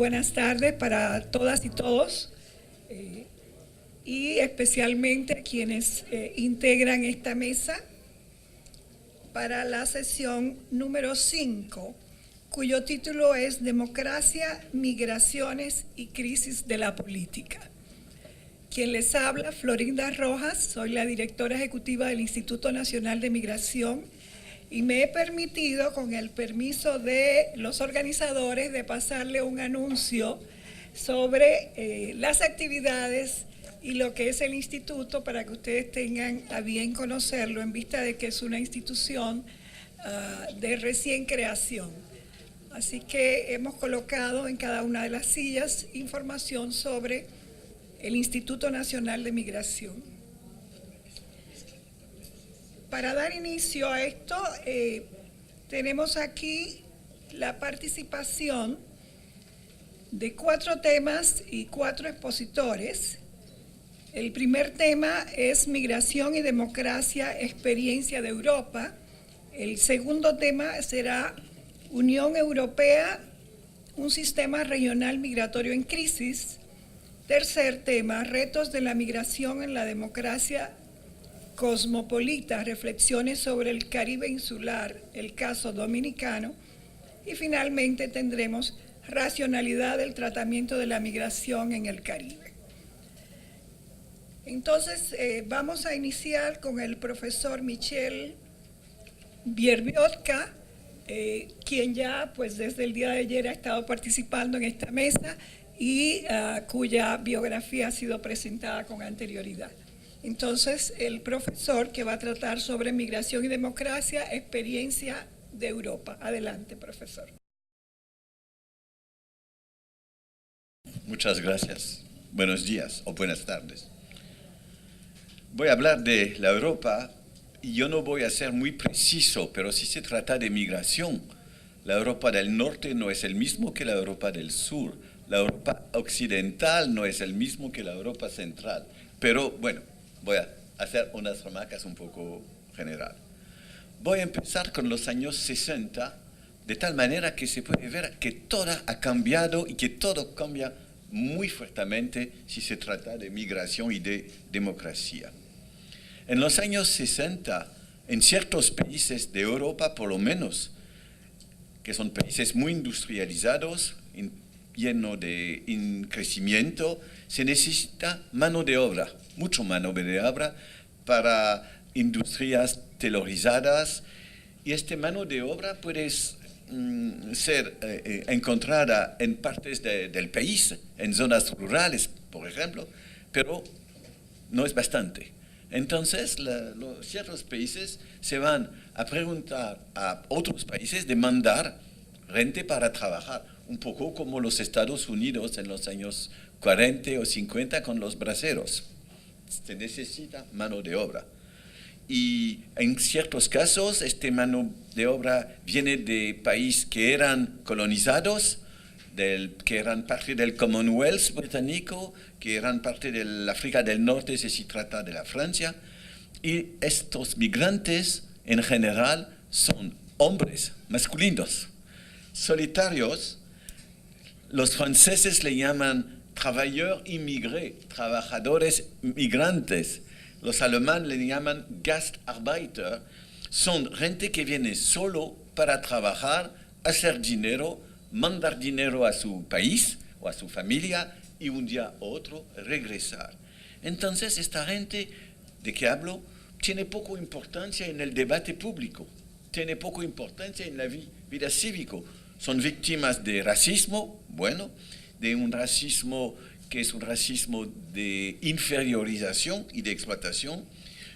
buenas tardes para todas y todos, y especialmente quienes integran esta mesa para la sesión número 5, cuyo título es Democracia, Migraciones y Crisis de la Política. Quien les habla, Florinda Rojas, soy la directora ejecutiva del Instituto Nacional de Migración y me he permitido, con el permiso de los organizadores, de pasarle un anuncio sobre las actividades y lo que es el instituto para que ustedes tengan a bien conocerlo en vista de que es una institución de recién creación. Así que hemos colocado en cada una de las sillas información sobre el Instituto Nacional de Migración. Para dar inicio a esto, tenemos aquí la participación de 4 temas y 4 expositores. El primer tema es Migración y Democracia, Experiencia de Europa. El segundo tema será Unión Europea, un sistema regional migratorio en crisis. Tercer tema, Retos de la migración en la democracia cosmopolita, reflexiones sobre el Caribe insular, el caso dominicano. Y finalmente tendremos Racionalidad del tratamiento de la migración en el Caribe. Entonces, vamos a iniciar con el profesor Michel Bierbiotka, quien ya pues desde el día de ayer ha estado participando en esta mesa y cuya biografía ha sido presentada con anterioridad. Entonces, el profesor que va a tratar sobre migración y democracia, experiencia de Europa. Adelante, profesor. Muchas gracias. Buenos días o buenas tardes. Voy a hablar de la Europa y yo no voy a ser muy preciso, pero si se trata de migración, la Europa del norte no es el mismo que la Europa del sur. La Europa occidental no es el mismo que la Europa central. Pero bueno, voy a hacer unas remarcas un poco general. Voy a empezar con los años 60, de tal manera que se puede ver que todo ha cambiado y que todo cambia muy fuertemente si se trata de migración y de democracia. En los años 60, en ciertos países de Europa, por lo menos, que son países muy industrializados, lleno de crecimiento, se necesita mano de obra, mucho mano de obra para industrias tailorizadas, y esta mano de obra puede ser encontrada en partes del país, en zonas rurales, por ejemplo, pero no es bastante. Entonces, ciertos países se van a preguntar a otros países de mandar gente para trabajar, un poco como los Estados Unidos en los años 40 o 50 con los braceros. Se necesita mano de obra. Y en ciertos casos, esta mano de obra viene de países que eran colonizados, que eran parte del Commonwealth británico, que eran parte del África del Norte, si se trata de la Francia. Y estos migrantes, en general, son hombres masculinos, solitarios. Los franceses le llaman travailleurs immigrés, trabajadores migrantes. Los alemanes le llaman Gastarbeiter. Son gente que viene solo para trabajar, hacer dinero, mandar dinero a su país o a su familia y un día u otro regresar. Entonces, esta gente de que hablo tiene poca importancia en el debate público, tiene poca importancia en la vida cívica. Son víctimas de racismo, bueno, de un racismo que es un racismo de inferiorización y de explotación.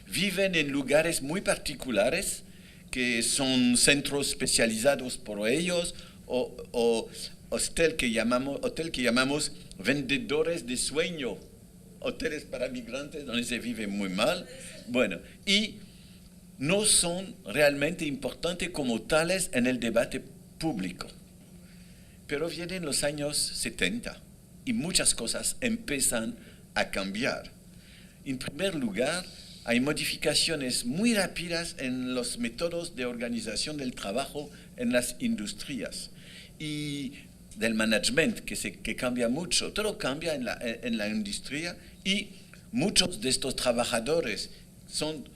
Viven en lugares muy particulares, que son centros especializados por ellos, o hotel que llamamos vendedores de sueño, hoteles para migrantes donde se vive muy mal. Bueno, y no son realmente importantes como tales en el debate público. Pero vienen los años 70 y muchas cosas empiezan a cambiar. En primer lugar, hay modificaciones muy rápidas en los métodos de organización del trabajo en las industrias. Y del management que cambia mucho, todo cambia en la industria y muchos de estos trabajadores son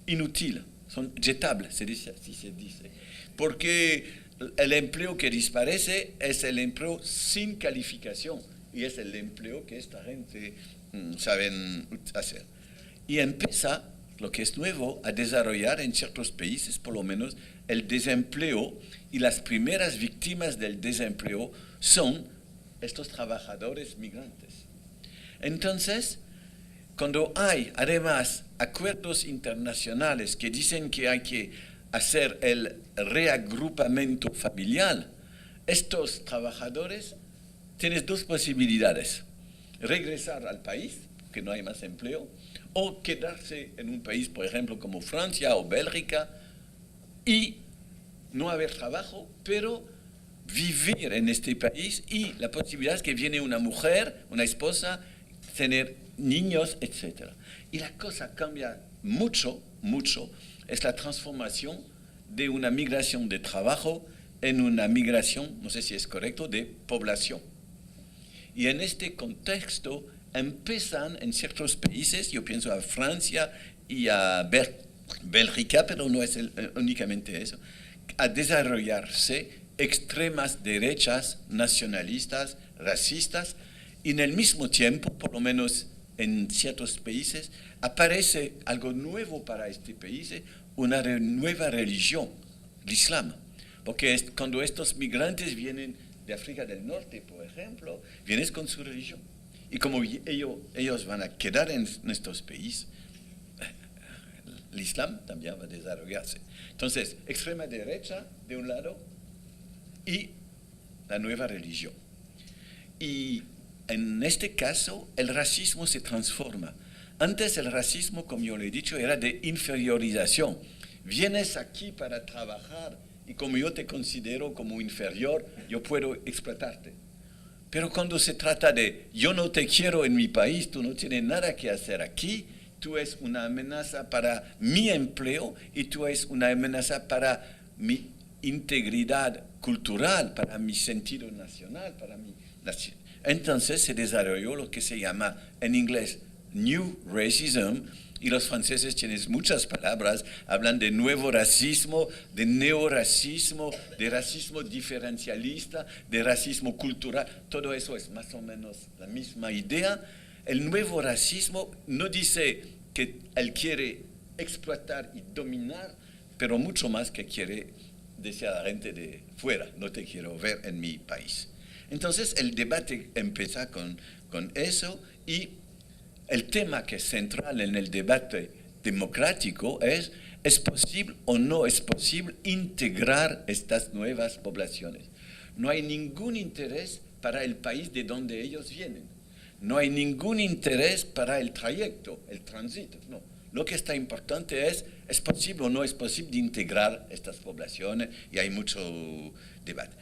inútiles, son jetables, así se dice, porque el empleo que desaparece es el empleo sin calificación y es el empleo que esta gente saben hacer. Y empieza, lo que es nuevo, a desarrollar en ciertos países, por lo menos, el desempleo, y las primeras víctimas del desempleo son estos trabajadores migrantes. Entonces, cuando hay además acuerdos internacionales que dicen que hay que hacer el reagrupamiento familiar, estos trabajadores tienen dos posibilidades: regresar al país, que no hay más empleo, o quedarse en un país, por ejemplo, como Francia o Bélgica, y no haber trabajo, pero vivir en este país, y la posibilidad es que viene una mujer, una esposa, tener niños, etc. Y la cosa cambia mucho, mucho. Es la transformación de una migración de trabajo en una migración, no sé si es correcto, de población. Y en este contexto empiezan en ciertos países, yo pienso a Francia y a Bélgica, pero no es únicamente eso, a desarrollarse extremas derechas nacionalistas, racistas, y en el mismo tiempo, por lo menos en ciertos países, aparece algo nuevo para este país, una nueva religión, el Islam. Porque cuando estos migrantes vienen de África del Norte, por ejemplo, vienen con su religión. Y como ellos van a quedar en estos países, el Islam también va a desarrollarse. Entonces, extrema derecha de un lado y la nueva religión. Y en este caso, el racismo se transforma. Antes el racismo, como yo le he dicho, era de inferiorización. Vienes aquí para trabajar y como yo te considero como inferior, yo puedo explotarte. Pero cuando se trata de yo no te quiero en mi país, tú no tienes nada que hacer aquí, tú eres una amenaza para mi empleo y tú eres una amenaza para mi integridad cultural, para mi sentido nacional, para mi nación. Entonces se desarrolló lo que se llama en inglés New Racism, y los franceses tienen muchas palabras, hablan de nuevo racismo, de neorracismo, de racismo diferencialista, de racismo cultural. Todo eso es más o menos la misma idea. El nuevo racismo no dice que él quiere explotar y dominar, pero mucho más que quiere decir a la gente de fuera, no te quiero ver en mi país. Entonces el debate empieza con eso, y el tema que es central en el debate democrático ¿es posible o no es posible integrar estas nuevas poblaciones? No hay ningún interés para el país de donde ellos vienen. No hay ningún interés para el trayecto, el tránsito, no. Lo que está importante ¿es posible o no es posible de integrar estas poblaciones? Y hay mucho debate.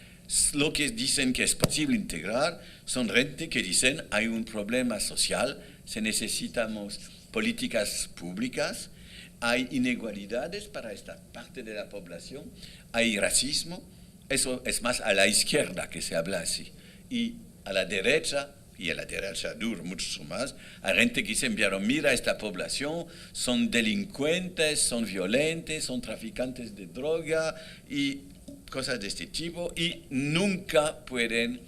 Lo que dicen que es posible integrar son gente que dicen hay un problema social, se necesitamos políticas públicas, hay inigualdades para esta parte de la población, hay racismo, eso es más a la izquierda que se habla así, y a la derecha, y a la derecha duro mucho más, hay gente que dice, pero mira esta población, son delincuentes, son violentos, son traficantes de droga y cosas de este tipo, y nunca pueden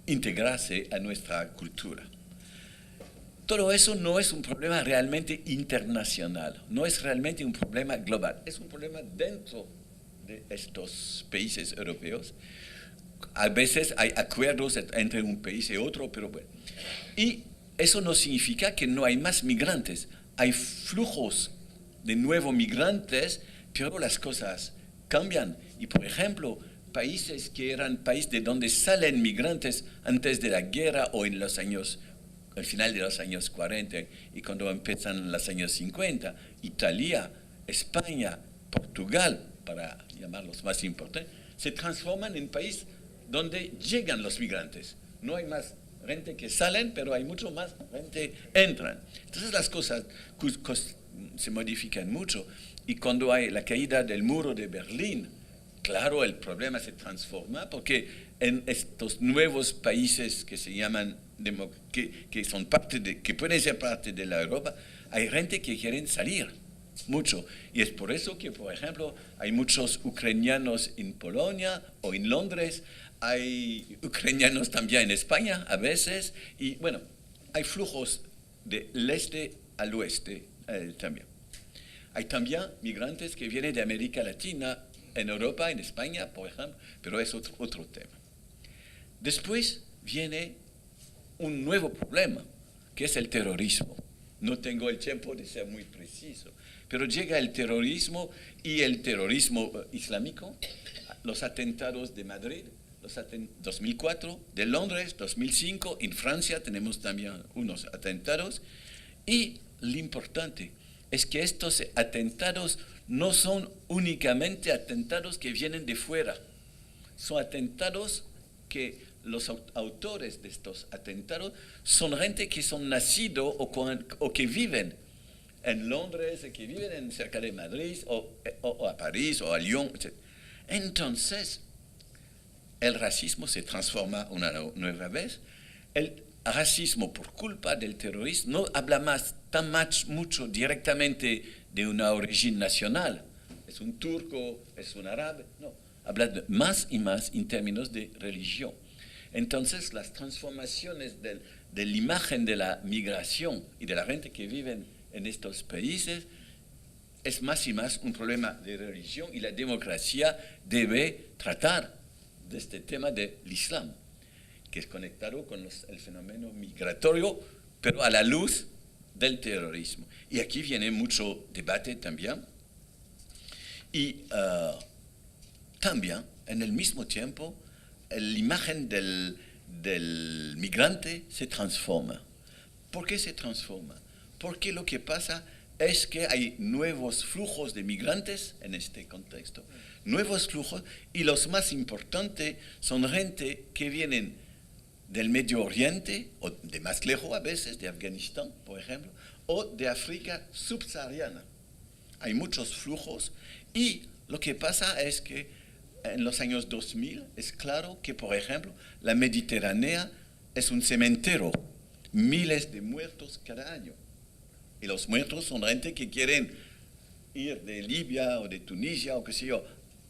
integrarse a nuestra cultura. Todo eso no es un problema realmente internacional, no es realmente un problema global, es un problema dentro de estos países europeos. A veces hay acuerdos entre un país y otro, pero bueno. Y eso no significa que no hay más migrantes, hay flujos de nuevos migrantes, pero las cosas cambian. Y por ejemplo, países que eran países de donde salen migrantes antes de la guerra o en los años, al final de los años 40 y cuando empiezan los años 50, Italia, España, Portugal, para llamarlos más importantes, se transforman en países donde llegan los migrantes. No hay más gente que salen, pero hay mucho más gente que entran. Entonces las cosas se modifican mucho. Y cuando hay la caída del muro de Berlín, claro, el problema se transforma porque en estos nuevos países que se llaman, que son que pueden ser parte de la Europa, hay gente que quieren salir mucho. Y es por eso que, por ejemplo, hay muchos ucranianos en Polonia o en Londres, hay ucranianos también en España a veces, y bueno, hay flujos del este al oeste también. Hay también migrantes que vienen de América Latina, en Europa, en España, por ejemplo, pero es otro tema. Después viene un nuevo problema, que es el terrorismo. No tengo el tiempo de ser muy preciso, pero llega el terrorismo y el terrorismo islámico, los atentados de Madrid, 2004, de Londres, 2005, en Francia tenemos también unos atentados, y lo importante es que estos atentados no son únicamente atentados que vienen de fuera, son atentados que los autores de estos atentados son gente que son nacidos o que viven en Londres, que viven cerca de Madrid, o a París, o a Lyon, etc. Entonces, el racismo se transforma una nueva vez. El racismo por culpa del terrorismo no habla mucho directamente de una origen nacional. Es un turco, es un árabe, no. Habla más y más en términos de religión. Entonces, las transformaciones de la imagen de la migración y de la gente que vive en estos países es más y más un problema de religión, y la democracia debe tratar de este tema del Islam, que es conectado con el fenómeno migratorio, pero a la luz del terrorismo. Y aquí viene mucho debate también. Y también, en el mismo tiempo, la imagen del migrante se transforma. ¿Por qué se transforma? Porque lo que pasa es que hay nuevos flujos de migrantes en este contexto. Nuevos flujos, y los más importantes son gente que vienen del Medio Oriente, o de más lejos a veces, de Afganistán, por ejemplo, o de África subsahariana. Hay muchos flujos, y lo que pasa es que en los años 2000 es claro que, por ejemplo, la Mediterránea es un cementerio, miles de muertos cada año. Y los muertos son gente que quieren ir de Libia o de Tunisia o qué sé yo,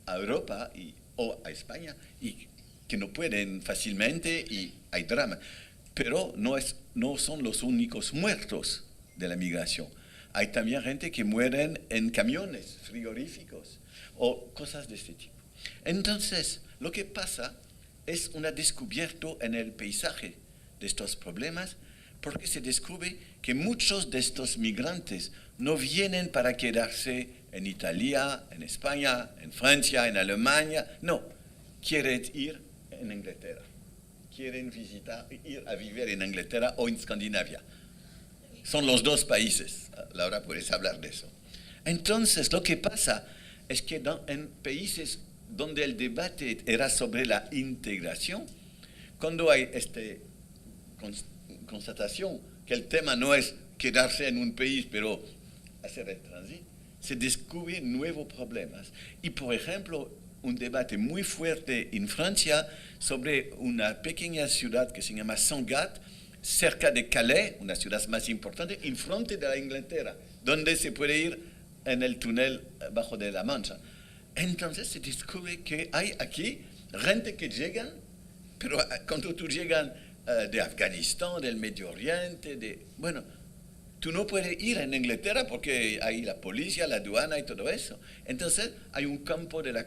a Europa o a España, y que no pueden fácilmente, y hay drama. Pero no son los únicos muertos de la migración. Hay también gente que mueren en camiones frigoríficos o cosas de este tipo. Entonces, lo que pasa es un descubierto en el paisaje de estos problemas, porque se descubre que muchos de estos migrantes no vienen para quedarse en Italia, en España, en Francia, en Alemania, no, quieren ir en Inglaterra, quieren ir a vivir en Inglaterra o en Escandinavia. Son los dos países, Laura, puedes hablar de eso. Entonces, lo que pasa es que en países donde el debate era sobre la integración, cuando hay esta constatación que el tema no es quedarse en un país, pero hacer el tránsito, se descubren nuevos problemas. Y, por ejemplo, un debate muy fuerte en Francia sobre una pequeña ciudad que se llama Sangatte, cerca de Calais, una ciudad más importante, en frente de la Inglaterra, donde se puede ir en el túnel bajo de la Mancha. Entonces se descubre que hay aquí gente que llegan, pero cuando tú llegas de Afganistán, del Medio Oriente, bueno, tú no puedes ir en Inglaterra porque hay la policía, la aduana y todo eso. Entonces hay un campo de la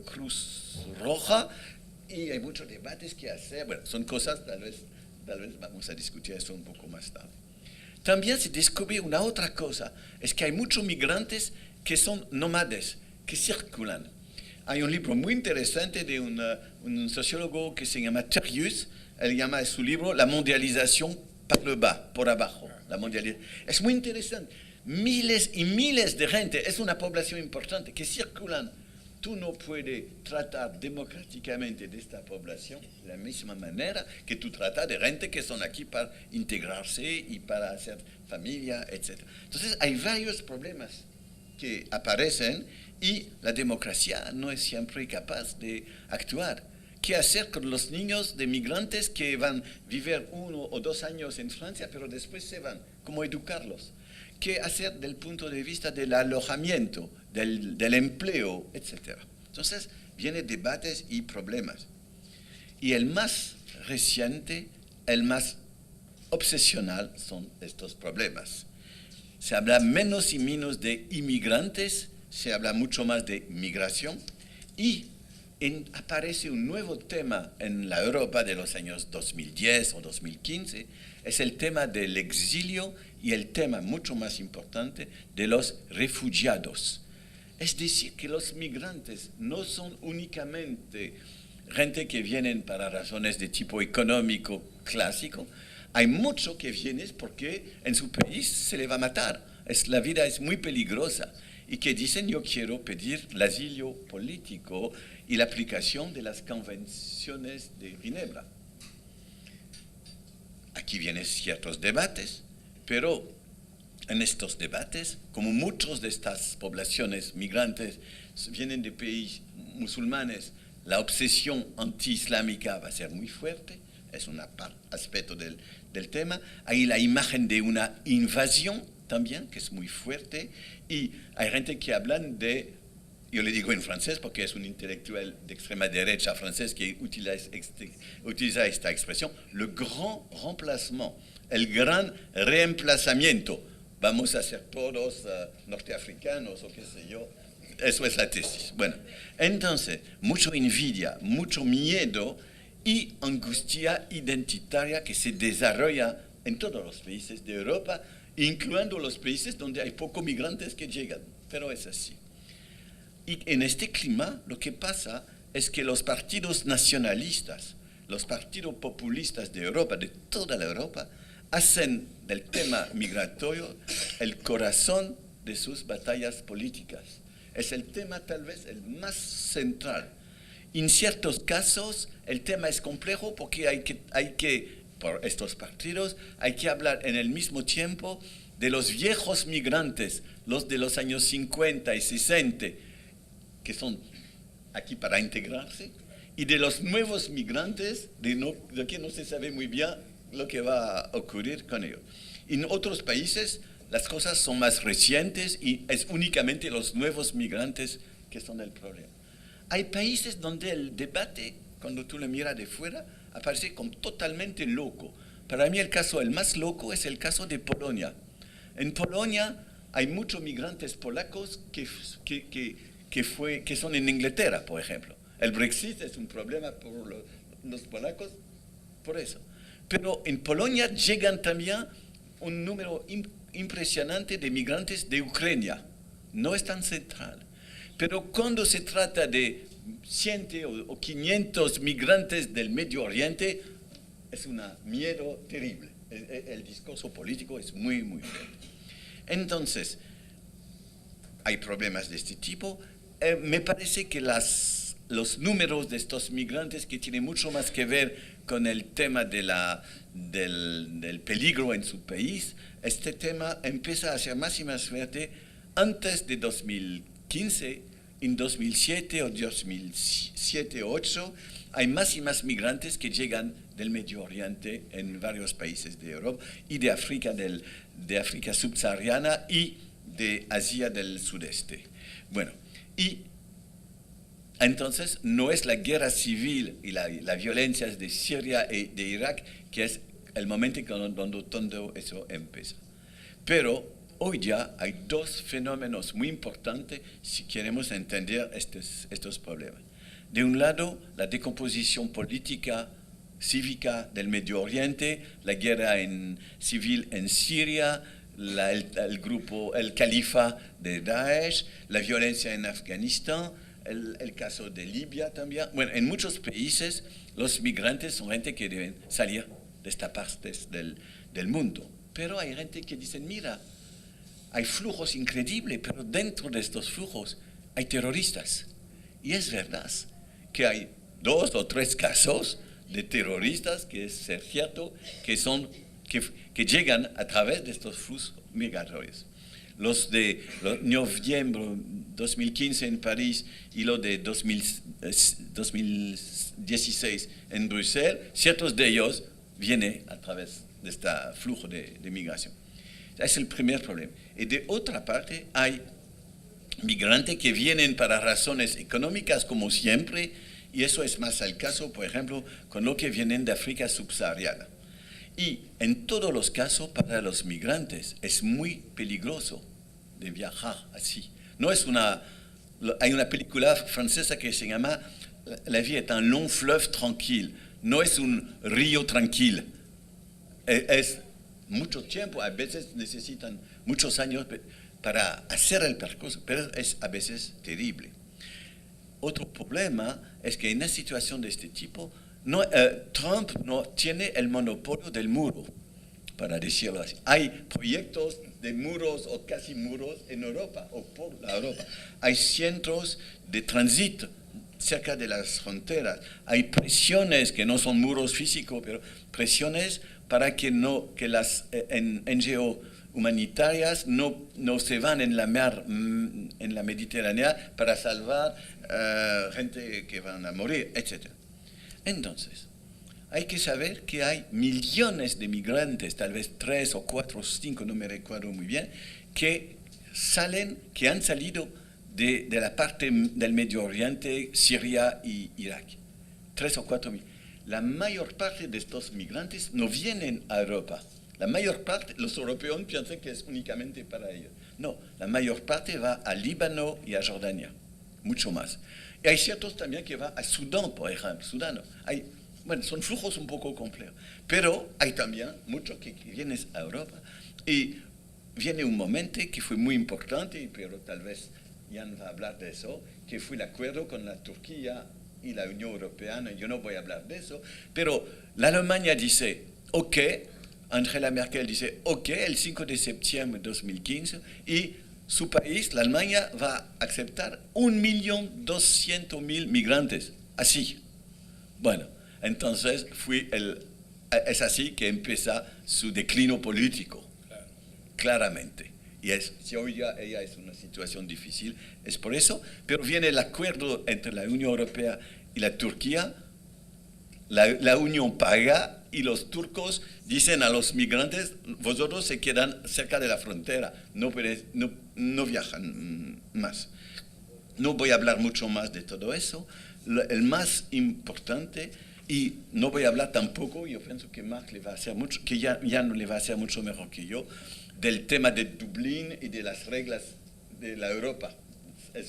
Cruz Roja y hay muchos debates que hacer. Bueno, son cosas, tal vez vamos a discutir eso un poco más tarde. También se descubre una otra cosa, es que hay muchos migrantes que son nómades, que circulan. Hay un libro muy interesante de un sociólogo que se llama Terrius. Él llama su libro La mondialización por abajo. Es muy interesante. Miles y miles de gente, es una población importante, que circulan. Tú no puedes tratar democráticamente de esta población de la misma manera que tú tratas de gente que son aquí para integrarse y para hacer familia, etc. Entonces hay varios problemas que aparecen, y la democracia no es siempre capaz de actuar. qué hacer con los niños de migrantes que van a vivir 1 o 2 años en Francia, pero después se van. ¿Cómo educarlos? ¿Qué hacer del punto de vista del alojamiento, del empleo, etcétera? Entonces, vienen debates y problemas. Y el más reciente, el más obsesional son estos problemas. Se habla menos y menos de inmigrantes, se habla mucho más de migración y aparece un nuevo tema en la Europa de los años 2010 o 2015, es el tema del exilio y el tema mucho más importante de los refugiados. Es decir, que los migrantes no son únicamente gente que vienen para razones de tipo económico clásico, hay mucho que viene porque en su país se le va a matar, la vida es muy peligrosa y que dicen yo quiero pedir el asilo político y la aplicación de las convenciones de Ginebra. Aquí vienen ciertos debates, pero en estos debates, como muchos de estas poblaciones migrantes vienen de países musulmanes, la obsesión anti-islámica va a ser muy fuerte, es un aspecto del tema. Hay la imagen de una invasión también, que es muy fuerte, y hay gente que hablan de, yo le digo en francés porque es un intelectual de extrema derecha francés que utiliza esta expresión, le grand remplacement, el gran reemplazamiento. Vamos a ser todos norteafricanos o qué sé yo. Eso es la tesis. Bueno, entonces, mucho envidia, mucho miedo y angustia identitaria que se desarrolla en todos los países de Europa, incluyendo los países donde hay pocos migrantes que llegan. Pero es así. Y en este clima lo que pasa es que los partidos nacionalistas, los partidos populistas de Europa, de toda la Europa, hacen del tema migratorio el corazón de sus batallas políticas. Es el tema tal vez el más central. En ciertos casos el tema es complejo porque hay que, por estos partidos, hay que hablar en el mismo tiempo de los viejos migrantes, los de los años 50 y 60, que son aquí para integrarse, y de los nuevos migrantes, de que no se sabe muy bien lo que va a ocurrir con ellos. En otros países las cosas son más recientes y es únicamente los nuevos migrantes que son el problema. Hay países donde el debate, cuando tú lo miras de fuera, aparece como totalmente loco. Para mí el más loco es el caso de Polonia. En Polonia hay muchos migrantes polacos que son en Inglaterra, por ejemplo. El Brexit es un problema por los polacos, por eso. Pero en Polonia llegan también un número impresionante de migrantes de Ucrania. No es tan central. Pero cuando se trata de 100 o 500 migrantes del Medio Oriente, es un miedo terrible. El discurso político es muy, muy fuerte. Entonces, hay problemas de este tipo. Me parece que los números de estos migrantes que tienen mucho más que ver con el tema del peligro en su país, este tema empieza a ser más y más fuerte antes de 2015, en 2007 o 2007 o 2008, hay más y más migrantes que llegan del Medio Oriente en varios países de Europa y de África subsahariana y de Asia del Sudeste. Bueno, y entonces no es la guerra civil y la violencia de Siria y de Irak que es el momento donde todo eso empieza. Pero hoy ya hay dos fenómenos muy importantes si queremos entender estos problemas. De un lado, la decomposición política, cívica del Medio Oriente, la guerra civil en Siria, el califa de Daesh, la violencia en Afganistán, el caso de Libia también. Bueno, en muchos países los migrantes son gente que deben salir de esta parte del mundo. Pero hay gente que dice, mira, hay flujos increíbles, pero dentro de estos flujos hay terroristas. Y es verdad que hay 2 o 3 casos de terroristas, que es cierto, que llegan a través de estos flujos migratorios. noviembre 2015 en París y los de 2016 en Bruselas, ciertos de ellos vienen a través de este flujo de migración. Es el primer problema. Y de otra parte, hay migrantes que vienen para razones económicas, como siempre, y eso es más el caso, por ejemplo, con los que vienen de África subsahariana. Y en todos los casos, para los migrantes, es muy peligroso de viajar así. No es hay una película francesa que se llama La vie est un long fleuve tranquille. No es un río tranquilo. Es mucho tiempo, a veces necesitan muchos años para hacer el percurso, pero es a veces terrible. Otro problema es que en una situación de este tipo, Trump no tiene el monopolio del muro, para decirlo así. Hay proyectos de muros o casi muros en Europa o por la Europa. Hay centros de tránsito cerca de las fronteras. Hay presiones que no son muros físicos, pero presiones para que las NGO humanitarias no se van en la mar, en la Mediterránea para salvar gente que van a morir, etc. Entonces, hay que saber que hay millones de migrantes, tal vez 3 o 4 o 5, no me recuerdo muy bien, que han salido de la parte del Medio Oriente, Siria y Irak. 3 o 4 mil. La mayor parte de estos migrantes no vienen a Europa. La mayor parte, los europeos piensan que es únicamente para ellos. No, la mayor parte va a Líbano y a Jordania, mucho más. Y hay ciertos también que van a Sudán, por ejemplo. Son flujos un poco complejos. Pero hay también muchos que vienen a Europa. Y viene un momento que fue muy importante, pero tal vez Jan va a hablar de eso, que fue el acuerdo con la Turquía y la Unión Europea. Yo no voy a hablar de eso, pero la Alemania dice, ok, Angela Merkel dice, ok, el 5 de septiembre de 2015, y su país, la Alemania, va a aceptar 1.200.000 migrantes, así. Bueno, entonces es así que empieza su declino político, claramente. Y si hoy ella es una situación difícil, es por eso, pero viene el acuerdo entre la Unión Europea y la Turquía, la Unión paga y los turcos dicen a los migrantes, vosotros se quedan cerca de la frontera, no viajan más. No voy a hablar mucho más de todo eso. El más importante, y no voy a hablar tampoco, yo pienso que Marc le va a hacer mucho, que ya no le va a hacer mucho mejor que yo, del tema de Dublín y de las reglas de la Europa.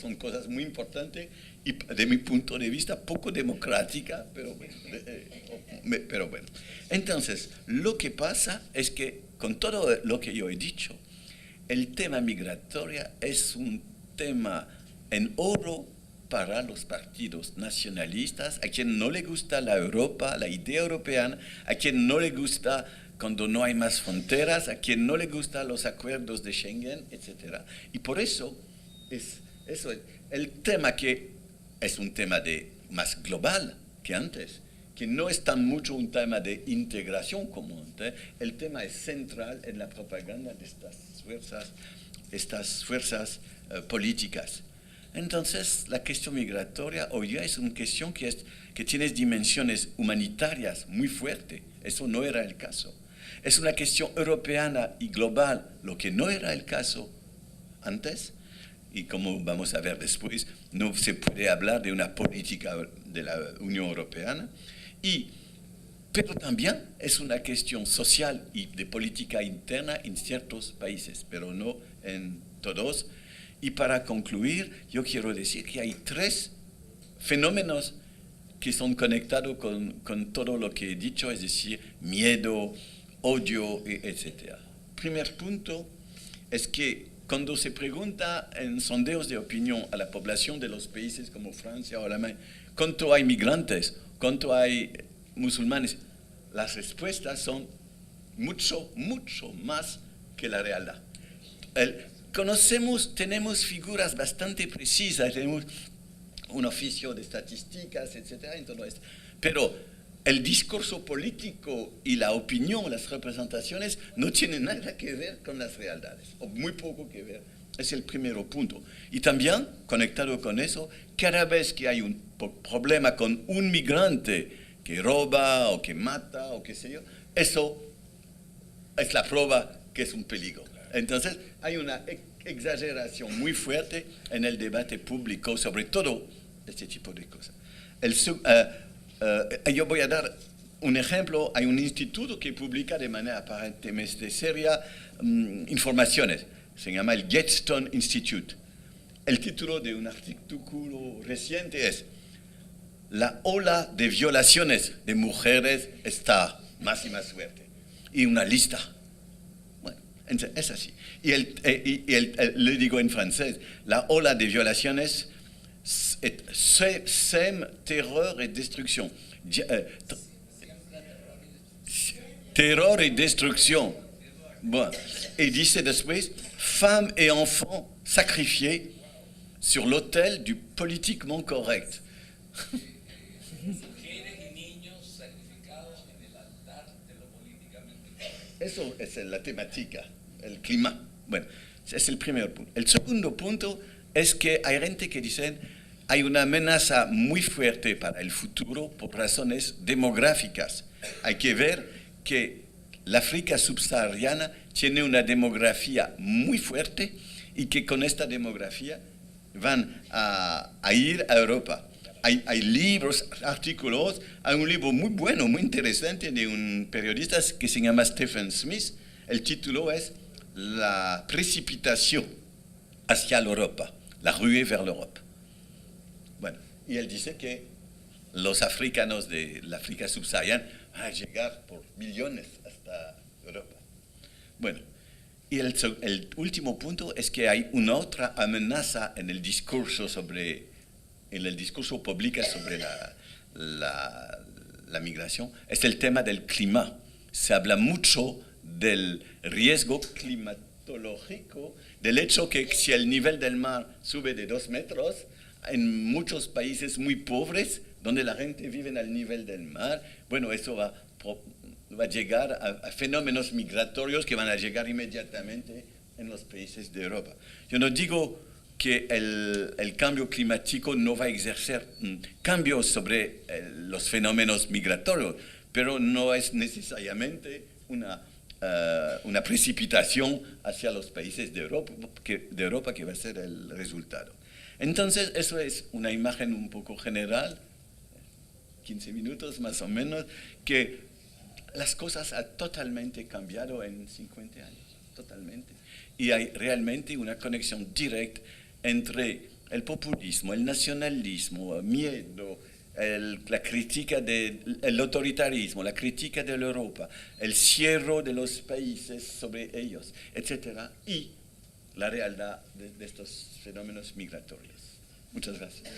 Son cosas muy importantes y de mi punto de vista poco democrática, pero bueno. Entonces, lo que pasa es que con todo lo que yo he dicho, el tema migratorio es un tema en oro para los partidos nacionalistas, a quien no le gusta la Europa, la idea europeana, a quien no le gusta cuando no hay más fronteras, a quien no le gustan los acuerdos de Schengen, etc. Y por eso el tema que es un tema más global que antes, que no es tan mucho un tema de integración como antes, el tema es central en la propaganda de estas fuerzas políticas. Entonces, la cuestión migratoria hoy ya es una cuestión que tiene dimensiones humanitarias muy fuertes. Eso no era el caso. Es una cuestión europea y global, lo que no era el caso antes. Y como vamos a ver después, no se puede hablar de una política de la Unión Europea. Pero también es una cuestión social y de política interna en ciertos países, pero no en todos. Y para concluir, yo quiero decir que hay 3 fenómenos que son conectados con todo lo que he dicho, es decir, miedo, odio, etc. Primer punto es que cuando se pregunta en sondeos de opinión a la población de los países como Francia o Alemania, ¿cuánto hay migrantes? ¿Cuánto hay musulmanes? Las respuestas son mucho, mucho más que la realidad. Tenemos figuras bastante precisas, tenemos un oficio de estadísticas, etc. en todo esto. Pero el discurso político y la opinión, las representaciones, no tienen nada que ver con las realidades, o muy poco que ver. Es el primer punto. Y también, conectado con eso, cada vez que hay un problema con un migrante que roba o que mata o qué sé yo, eso es la prueba que es un peligro. Entonces, hay una exageración muy fuerte en el debate público sobre todo este tipo de cosas. Yo voy a dar un ejemplo. Hay un instituto que publica de manera aparentemente seria informaciones. Se llama el Gadsden Institute. El título de un artículo reciente es "La ola de violaciones de mujeres está más y más fuerte". Y una lista. Bueno, es así. Y le digo en francés, la ola de violaciones sème terror et destruction. Terror et destruction. Bon. Et dice después, femmes et enfants sacrifiés sur l'autel du politiquement correct. Eso es la temática, el clima. Bueno, ese es el primer punto. El segundo punto es que hay gente que dice hay una amenaza muy fuerte para el futuro por razones demográficas. Hay que ver que la África subsahariana tiene una demografía muy fuerte y que con esta demografía van a ir a Europa. Hay libros, artículos, hay un libro muy bueno, muy interesante de un periodista que se llama Stephen Smith. El título es La precipitación hacia la Europa, la ruée vers l'Europe. Bueno, y él dice que los africanos de la África subsahariana van a llegar por millones hasta Europa. Bueno, y el último punto es que hay una otra amenaza en el discurso público sobre la migración, es el tema del clima. Se habla mucho del riesgo climatológico, del hecho que si el nivel del mar sube de 2 metros, en muchos países muy pobres, donde la gente vive al nivel del mar, bueno, eso va a llegar a fenómenos migratorios que van a llegar inmediatamente en los países de Europa. Yo no digo que el cambio climático no va a ejercer cambios sobre los fenómenos migratorios, pero no es necesariamente una precipitación hacia los países de Europa que va a ser el resultado. Entonces, eso es una imagen un poco general, 15 minutos más o menos, que las cosas han totalmente cambiado en 50 años, totalmente. Y hay realmente una conexión directa entre el populismo, el nacionalismo, el miedo, la crítica del autoritarismo, la crítica de la Europa, el cierre de los países sobre ellos, etc. Y la realidad de estos fenómenos migratorios. Muchas gracias.